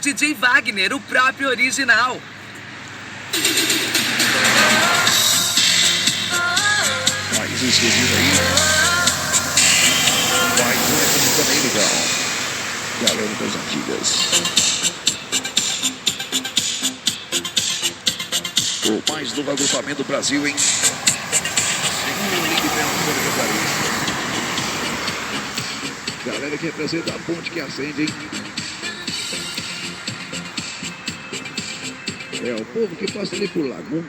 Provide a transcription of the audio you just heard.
DJ Wagner, o próprio original. Mais um seguido aí. Mais um aqui também legal. Galera das antigas. O mais novo agrupamento do Brasil, hein? Segundo link pela Catarina. Galera que representa a ponte que acende, hein? É o povo que passa ali por Laguna.